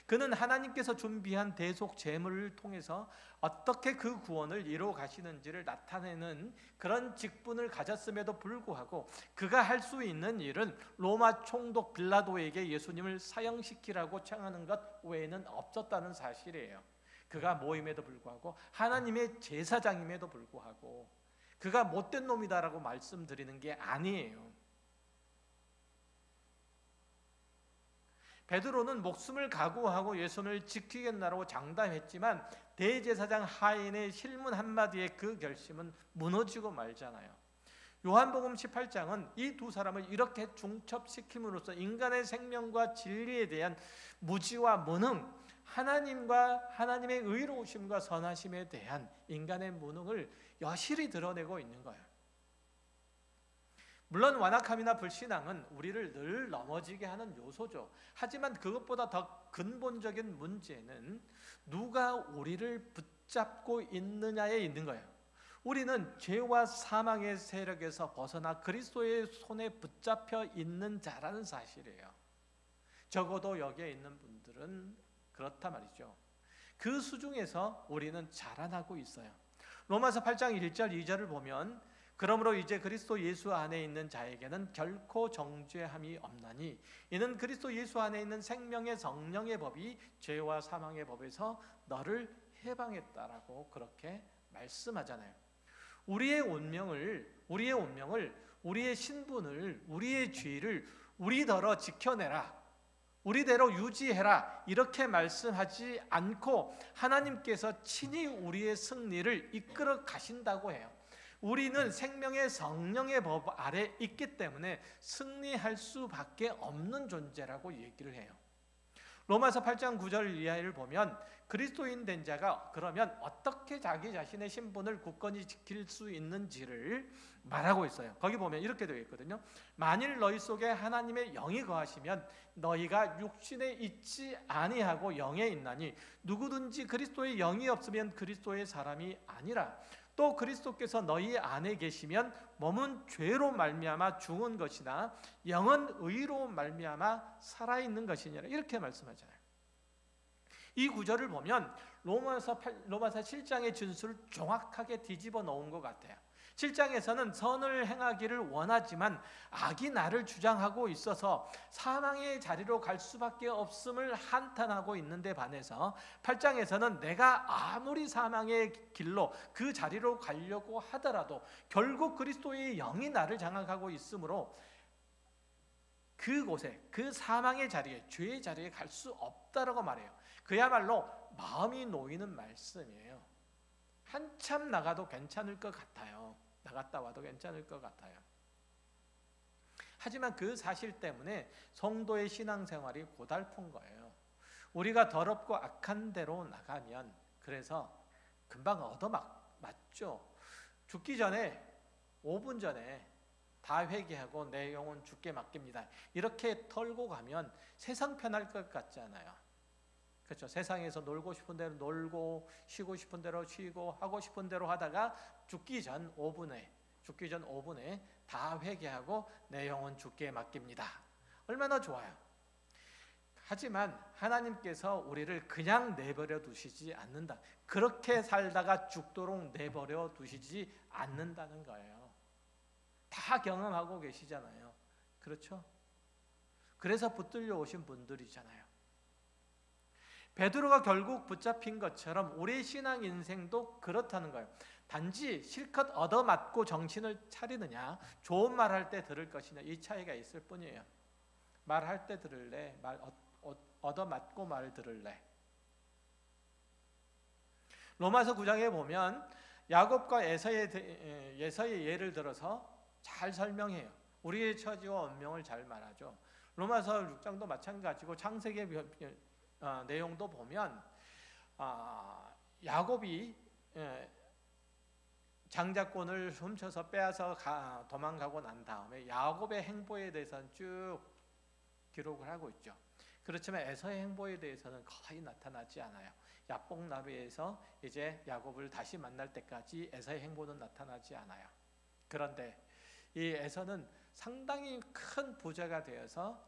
그는 하나님께서 준비한 대속 제물을 통해서 어떻게 그 구원을 이루어 가시는지를 나타내는 그런 직분을 가졌음에도 불구하고 그가 할 수 있는 일은 로마 총독 빌라도에게 예수님을 사형시키라고 청하는 것 외에는 없었다는 사실이에요. 그가 모임에도 불구하고, 하나님의 제사장임에도 불구하고 그가 못된 놈이다라고 말씀드리는 게 아니에요. 베드로는 목숨을 각오하고 예수님을 지키겠나라고 장담했지만 대제사장 하인의 실문 한마디에 그 결심은 무너지고 말잖아요. 요한복음 18장은 이 두 사람을 이렇게 중첩시킴으로써 인간의 생명과 진리에 대한 무지와 무능, 하나님과 하나님의 의로우심과 선하심에 대한 인간의 무능을 여실히 드러내고 있는 거예요. 물론 완악함이나 불신앙은 우리를 늘 넘어지게 하는 요소죠. 하지만 그것보다 더 근본적인 문제는 누가 우리를 붙잡고 있느냐에 있는 거예요. 우리는 죄와 사망의 세력에서 벗어나 그리스도의 손에 붙잡혀 있는 자라는 사실이에요. 적어도 여기에 있는 분들은 그렇단 말이죠. 그 수중에서 우리는 자라나고 있어요. 로마서 8장 1절 2절을 보면 그러므로 이제 그리스도 예수 안에 있는 자에게는 결코 정죄함이 없나니 이는 그리스도 예수 안에 있는 생명의 성령의 법이 죄와 사망의 법에서 너를 해방했다라고 그렇게 말씀하잖아요. 우리의 운명을, 우리의 신분을, 우리의 죄를 우리더러 지켜내라, 우리대로 유지해라 이렇게 말씀하지 않고 하나님께서 친히 우리의 승리를 이끌어 가신다고 해요. 우리는 생명의 성령의 법 아래 있기 때문에 승리할 수밖에 없는 존재라고 얘기를 해요. 로마서 8장 9절 이하를 보면 그리스도인 된 자가 그러면 어떻게 자기 자신의 신분을 굳건히 지킬 수 있는지를 말하고 있어요. 거기 보면 이렇게 되어 있거든요. 만일 너희 속에 하나님의 영이 거하시면 너희가 육신에 있지 아니하고 영에 있나니 누구든지 그리스도의 영이 없으면 그리스도의 사람이 아니라 또 그리스도께서 너희 안에 계시면 몸은 죄로 말미암아 죽은 것이나 영은 의로 말미암아 살아있는 것이니라 이렇게 말씀하잖아요. 이 구절을 보면 로마서 7장의 진술을 정확하게 뒤집어 놓은 것 같아요. 7장에서는 선을 행하기를 원하지만 악이 나를 주장하고 있어서 사망의 자리로 갈 수밖에 없음을 한탄하고 있는데 반해서 8장에서는 내가 아무리 사망의 길로 그 자리로 가려고 하더라도 결국 그리스도의 영이 나를 장악하고 있으므로 그곳에, 그 사망의 자리에, 죄의 자리에 갈 수 없다라고 말해요. 그야말로 마음이 놓이는 말씀이에요. 한참 나가도 괜찮을 것 같아요. 나갔다 와도 괜찮을 것 같아요. 하지만 그 사실 때문에 성도의 신앙생활이 고달픈 거예요. 우리가 더럽고 악한 데로 나가면 그래서 금방 얻어맞죠. 죽기 전에 5분 전에 다 회개하고 내 영혼 주께 맡깁니다. 이렇게 털고 가면 세상 편할 것 같지 않아요? 그렇죠. 세상에서 놀고 싶은 대로 놀고 쉬고 싶은 대로 쉬고 하고 싶은 대로 하다가 죽기 전 5분에 다 회개하고 내 영혼 주께 맡깁니다. 얼마나 좋아요. 하지만 하나님께서 우리를 그냥 내버려 두시지 않는다. 그렇게 살다가 죽도록 내버려 두시지 않는다는 거예요. 다 경험하고 계시잖아요. 그렇죠? 그래서 붙들려 오신 분들이잖아요. 베드로가 결국 붙잡힌 것처럼 우리의 신앙 인생도 그렇다는 거예요. 단지 실컷 얻어맞고 정신을 차리느냐, 좋은 말 할 때 들을 것이냐 이 차이가 있을 뿐이에요. 말할 때 들을래, 얻어맞고 말 들을래. 로마서 9장에 보면 야곱과 에서의 예를 들어서 잘 설명해요. 우리의 처지와 운명을 잘 말하죠. 로마서 6장도 마찬가지고 창세기 내용도 보면 야곱이 장자권을 훔쳐서 빼앗아 도망가고 난 다음에 야곱의 행보에 대해서는 쭉 기록을 하고 있죠. 그렇지만 에서의 행보에 대해서는 거의 나타나지 않아요. 야복나루에서 이제 야곱을 다시 만날 때까지 에서의 행보는 나타나지 않아요. 그런데 이 에서는 상당히 큰 부자가 되어서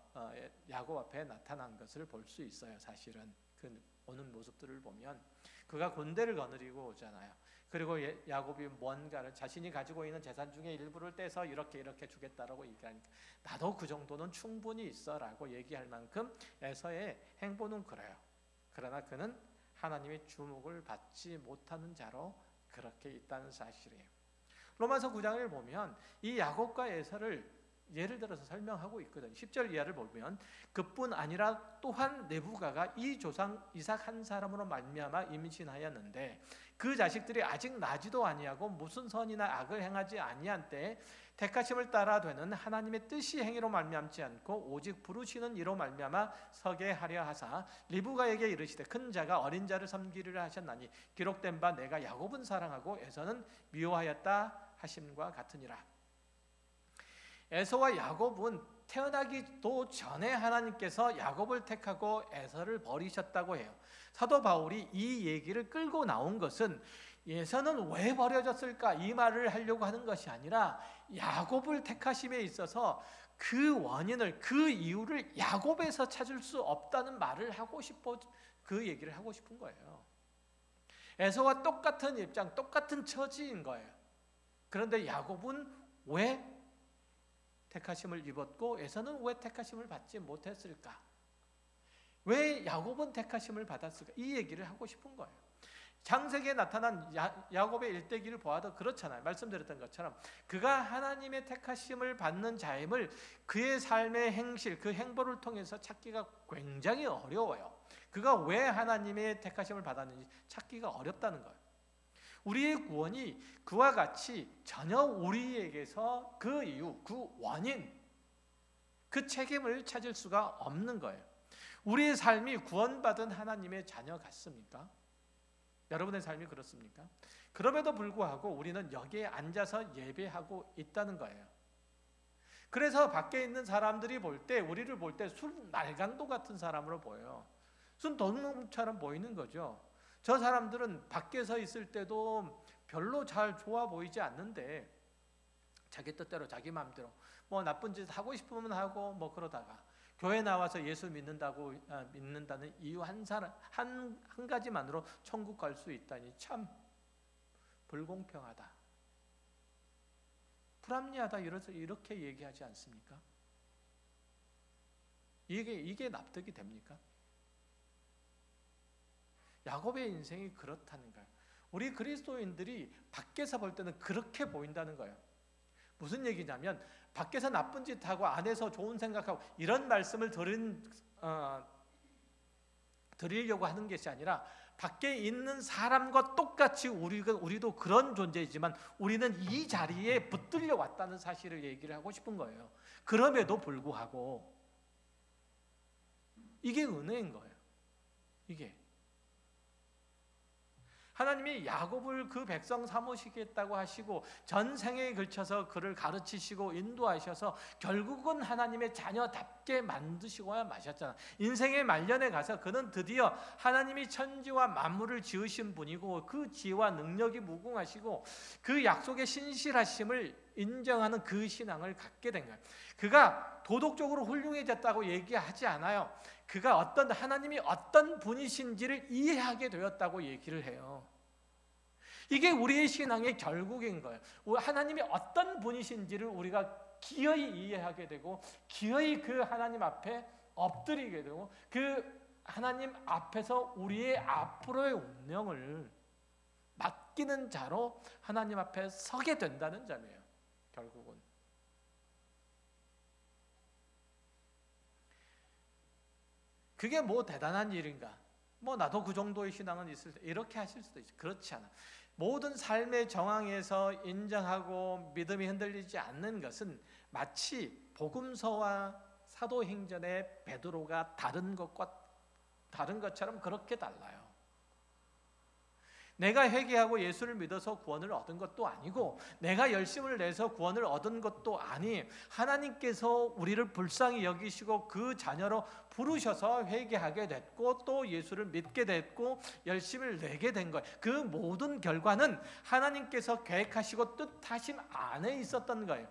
야곱 앞에 나타난 것을 볼 수 있어요. 사실은 그 오는 모습들을 보면 그가 군대를 거느리고 오잖아요. 그리고 야곱이 뭔가를 자신이 가지고 있는 재산 중에 일부를 떼서 이렇게 주겠다라고 얘기하니까 나도 그 정도는 충분히 있어라고 얘기할 만큼 에서의 행보는 그래요. 그러나 그는 하나님의 주목을 받지 못하는 자로 그렇게 있다는 사실이에요. 로마서 9장을 보면 이 야곱과 에서를 예를 들어서 설명하고 있거든요. 10절 이하를 보면 그뿐 아니라 또한 르브가가 이 조상 이삭 한 사람으로 말미암아 임신하였는데 그 자식들이 아직 나지도 아니하고 무슨 선이나 악을 행하지 아니한 때에 택하심을 따라 되는 하나님의 뜻이 행위로 말미암지 않고 오직 부르시는 이로 말미암아 서게 하려 하사 르브가에게 이르시되 큰 자가 어린 자를 섬기리라 하셨나니 기록된 바 내가 야곱은 사랑하고 에서는 미워하였다 하심과 같으니라. 에서와 야곱은 태어나기도 전에 하나님께서 야곱을 택하고 에서를 버리셨다고 해요. 사도 바울이 이 얘기를 끌고 나온 것은 에서는 왜 버려졌을까? 이 말을 하려고 하는 것이 아니라 야곱을 택하심에 있어서 그 원인을, 그 이유를 야곱에서 찾을 수 없다는 말을 하고 싶어, 그 얘기를 하고 싶은 거예요. 에서와 똑같은 입장, 똑같은 처지인 거예요. 그런데 야곱은 왜 택하심을 입었고 에서는 왜 택하심을 받지 못했을까? 왜 야곱은 택하심을 받았을까? 이 얘기를 하고 싶은 거예요. 창세기에 나타난 야곱의 일대기를 보아도 그렇잖아요. 말씀드렸던 것처럼 그가 하나님의 택하심을 받는 자임을 그의 삶의 행실, 그 행보를 통해서 찾기가 굉장히 어려워요. 그가 왜 하나님의 택하심을 받았는지 찾기가 어렵다는 거예요. 우리의 구원이 그와 같이 전혀 우리에게서 그 이유, 그 원인, 그 책임을 찾을 수가 없는 거예요. 우리의 삶이 구원받은 하나님의 자녀 같습니까? 여러분의 삶이 그렇습니까? 그럼에도 불구하고 우리는 여기에 앉아서 예배하고 있다는 거예요. 그래서 밖에 있는 사람들이 볼 때, 우리를 볼 때 순날강도 같은 사람으로 보여요. 순도둑놈처럼 보이는 거죠. 저 사람들은 밖에서 있을 때도 별로 잘 좋아 보이지 않는데 자기 뜻대로 자기 마음대로 뭐 나쁜 짓 하고 싶으면 하고 뭐 그러다가 교회 나와서 예수 믿는다는 이유 한 가지만으로 천국 갈 수 있다니 참 불공평하다, 불합리하다, 이렇게 얘기하지 않습니까? 이게 납득이 됩니까? 야곱의 인생이 그렇다는 거예요. 우리 그리스도인들이 밖에서 볼 때는 그렇게 보인다는 거예요. 무슨 얘기냐면 밖에서 나쁜 짓 하고 안에서 좋은 생각하고 이런 말씀을 드리려고 하는 것이 아니라 밖에 있는 사람과 똑같이 우리도 그런 존재이지만 우리는 이 자리에 붙들려 왔다는 사실을 얘기를 하고 싶은 거예요. 그럼에도 불구하고 이게 은혜인 거예요. 이게 하나님이 야곱을 그 백성 삼으시겠다고 하시고 전생에 걸쳐서 그를 가르치시고 인도하셔서 결국은 하나님의 자녀답게 만드시고야 마셨잖아. 인생의 말년에 가서 그는 드디어 하나님이 천지와 만물을 지으신 분이고 그 지혜와 능력이 무궁하시고 그 약속의 신실하심을 인정하는 그 신앙을 갖게 된 거예요. 그가 도덕적으로 훌륭해졌다고 얘기하지 않아요. 그가 하나님이 어떤 분이신지를 이해하게 되었다고 얘기를 해요. 이게 우리의 신앙의 결국인 거예요. 하나님이 어떤 분이신지를 우리가 기어이 이해하게 되고 기어이 그 하나님 앞에 엎드리게 되고 그 하나님 앞에서 우리의 앞으로의 운명을 맡기는 자로 하나님 앞에 서게 된다는 점이에요. 결국은 그게 뭐 대단한 일인가? 뭐 나도 그 정도의 신앙은 있을 때 이렇게 하실 수도 있죠. 그렇지 않아. 모든 삶의 정황에서 인정하고 믿음이 흔들리지 않는 것은 마치 복음서와 사도행전의 베드로가 다른 것처럼 그렇게 달라요. 내가 회개하고 예수를 믿어서 구원을 얻은 것도 아니고 내가 열심을 내서 구원을 얻은 것도 아니, 하나님께서 우리를 불쌍히 여기시고 그 자녀로 부르셔서 회개하게 됐고 또 예수를 믿게 됐고 열심을 내게 된 거예요. 그 모든 결과는 하나님께서 계획하시고 뜻하심 안에 있었던 거예요.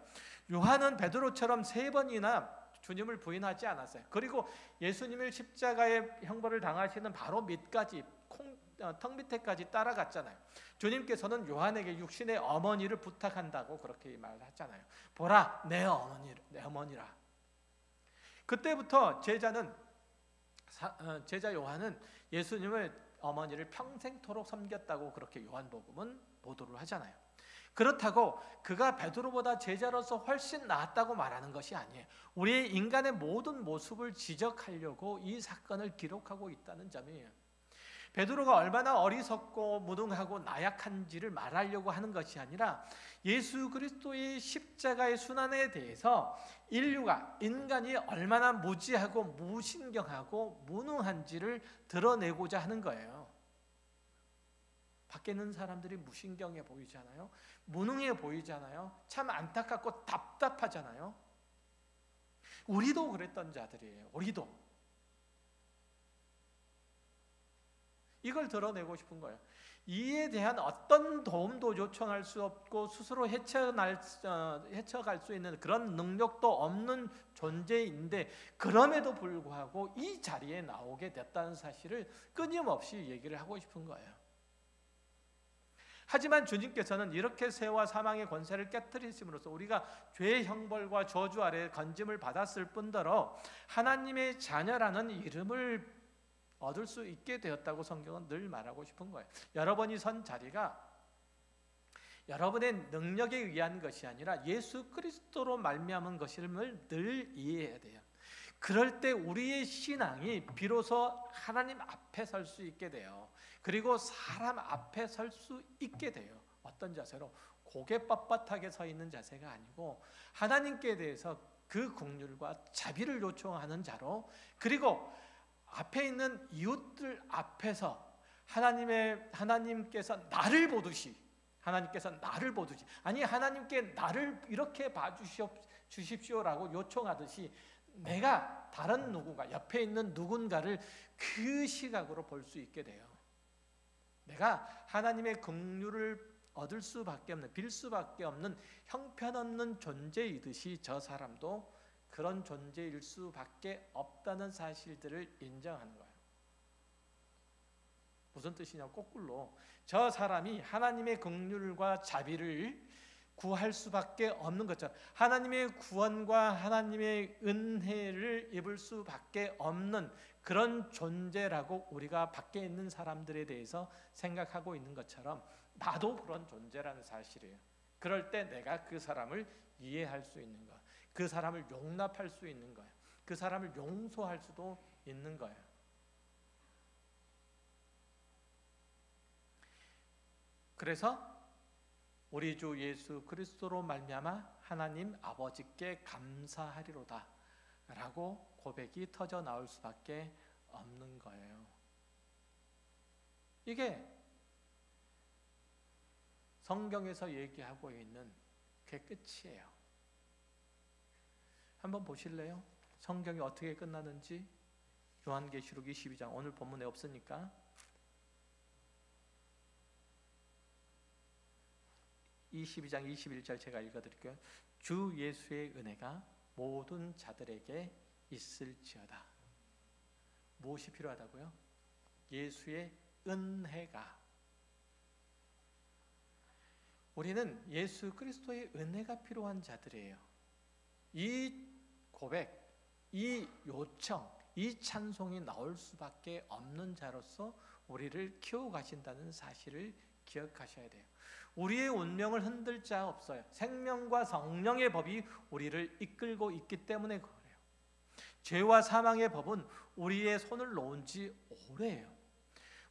요한은 베드로처럼 3번이나 주님을 부인하지 않았어요. 그리고 예수님을 십자가의 형벌을 당하시는 바로 밑까지 턱 밑에까지 따라갔잖아요. 주님께서는 요한에게 육신의 어머니를 부탁한다고 그렇게 말하잖아요. 보라, 내 어머니라. 그때부터 제자 요한은 예수님을 어머니를 평생토록 섬겼다고 그렇게 요한복음은 보도를 하잖아요. 그렇다고 그가 베드로보다 제자로서 훨씬 나았다고 말하는 것이 아니에요. 우리의 인간의 모든 모습을 지적하려고 이 사건을 기록하고 있다는 점이에요. 베드로가 얼마나 어리석고 무능하고 나약한지를 말하려고 하는 것이 아니라 예수 그리스도의 십자가의 순환에 대해서 인간이 얼마나 무지하고 무신경하고 무능한지를 드러내고자 하는 거예요. 밖에 있는 사람들이 무신경해 보이잖아요. 무능해 보이잖아요. 참 안타깝고 답답하잖아요. 우리도 그랬던 자들이에요. 우리도. 이걸 드러내고 싶은 거예요. 이에 대한 어떤 도움도 요청할 수 없고 스스로 헤쳐갈 수 있는 그런 능력도 없는 존재인데, 그럼에도 불구하고 이 자리에 나오게 됐다는 사실을 끊임없이 얘기를 하고 싶은 거예요. 하지만 주님께서는 이렇게 죄와 사망의 권세를 깨뜨리심으로써 우리가 죄의 형벌과 저주 아래 건짐을 받았을 뿐더러 하나님의 자녀라는 이름을 얻을 수 있게 되었다고 성경은 늘 말하고 싶은 거예요. 여러분이 선 자리가 여러분의 능력에 의한 것이 아니라 예수 그리스도로 말미암은 것임을 늘 이해해야 돼요. 그럴 때 우리의 신앙이 비로소 하나님 앞에 설 수 있게 돼요. 그리고 사람 앞에 설 수 있게 돼요. 어떤 자세로? 고개 빳빳하게 서 있는 자세가 아니고 하나님께 대해서 그 긍휼과 자비를 요청하는 자로, 그리고 앞에 있는 이웃들 앞에서 하나님께서 나를 보듯이, 아니 하나님께 나를 이렇게 봐주십시오라고 요청하듯이 내가 다른 누군가, 옆에 있는 누군가를 그 시각으로 볼 수 있게 돼요. 내가 하나님의 긍휼을 얻을 수밖에 없는, 빌 수밖에 없는 형편없는 존재이듯이 저 사람도 그런 존재일 수밖에 없다는 사실들을 인정하는 거예요. 무슨 뜻이냐고, 거꾸로 저 사람이 하나님의 긍휼과 자비를 구할 수밖에 없는 것처럼 하나님의 구원과 하나님의 은혜를 입을 수밖에 없는 그런 존재라고 우리가 밖에 있는 사람들에 대해서 생각하고 있는 것처럼 나도 그런 존재라는 사실이에요. 그럴 때 내가 그 사람을 이해할 수 있는 것, 그 사람을 용납할 수 있는 거예요. 그 사람을 용서할 수도 있는 거예요. 그래서 우리 주 예수 그리스도로 말미암아 하나님 아버지께 감사하리로다 라고 고백이 터져 나올 수밖에 없는 거예요. 이게 성경에서 얘기하고 있는 그 끝이에요. 한번 보실래요? 성경이 어떻게 끝나는지. 요한계시록 22장, 오늘 본문에 없으니까 22장 21절 제가 읽어드릴게요. 주 예수의 은혜가 모든 자들에게 있을지어다. 무엇이 필요하다고요? 예수의 은혜가. 우리는 예수 그리스도의 은혜가 필요한 자들이에요. 이 고백, 이 요청, 이 찬송이 나올 수밖에 없는 자로서 우리를 키워가신다는 사실을 기억하셔야 돼요. 우리의 운명을 흔들 자 없어요. 생명과 성령의 법이 우리를 이끌고 있기 때문에 그래요. 죄와 사망의 법은 우리의 손을 놓은 지 오래예요.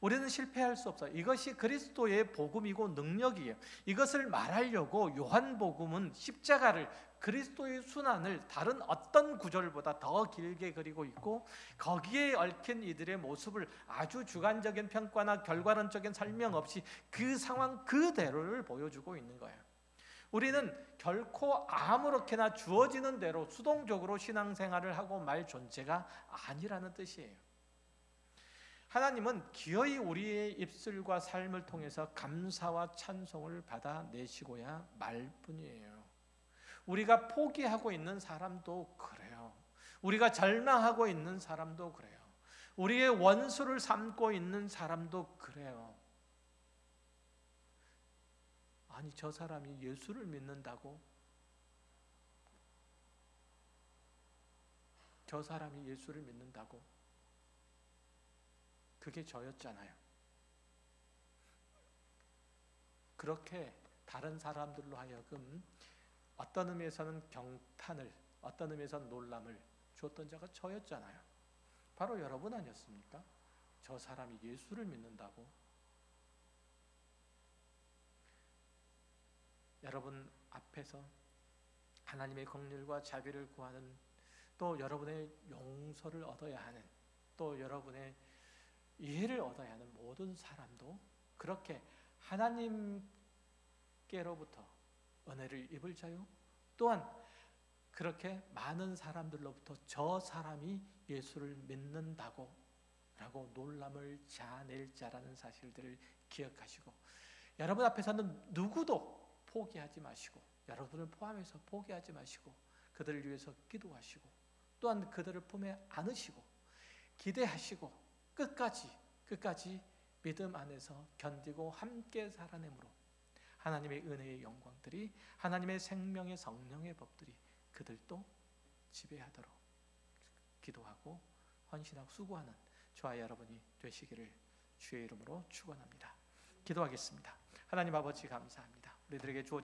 우리는 실패할 수 없어요. 이것이 그리스도의 복음이고 능력이에요. 이것을 말하려고 요한복음은 십자가를, 그리스도의 순환을 다른 어떤 구절보다 더 길게 그리고 있고, 거기에 얽힌 이들의 모습을 아주 주관적인 평가나 결과론적인 설명 없이 그 상황 그대로를 보여주고 있는 거예요. 우리는 결코 아무렇게나 주어지는 대로 수동적으로 신앙생활을 하고 말 존재가 아니라는 뜻이에요. 하나님은 기어이 우리의 입술과 삶을 통해서 감사와 찬송을 받아내시고야 말 뿐이에요. 우리가 포기하고 있는 사람도 그래요. 우리가 절망하고 있는 사람도 그래요. 우리의 원수를 삼고 있는 사람도 그래요. 아니, 저 사람이 예수를 믿는다고? 저 사람이 예수를 믿는다고? 그게 저였잖아요. 그렇게 다른 사람들로 하여금 어떤 의미에서는 경탄을, 어떤 의미에서는 놀람을 줬던 자가 저였잖아요. 바로 여러분 아니었습니까? 저 사람이 예수를 믿는다고? 여러분 앞에서 하나님의 긍휼과 자비를 구하는, 또 여러분의 용서를 얻어야 하는, 또 여러분의 이해를 얻어야 하는 모든 사람도 그렇게 하나님께로부터 은혜를 입을 자요, 또한 그렇게 많은 사람들로부터 저 사람이 예수를 믿는다고 라고 놀람을 자아낼 자라는 사실들을 기억하시고, 여러분 앞에서는 누구도 포기하지 마시고, 여러분을 포함해서 포기하지 마시고, 그들을 위해서 기도하시고, 또한 그들을 품에 안으시고 기대하시고 끝까지 믿음 안에서 견디고 함께 살아내므로 하나님의 은혜의 영광들이, 하나님의 생명의 성령의 법들이 그들도 지배하도록 기도하고 헌신하고 수고하는 저와 여러분이 되시기를 주의 이름으로 축원합니다. 기도하겠습니다. 하나님 아버지 감사합니다. 우리들에게 주어진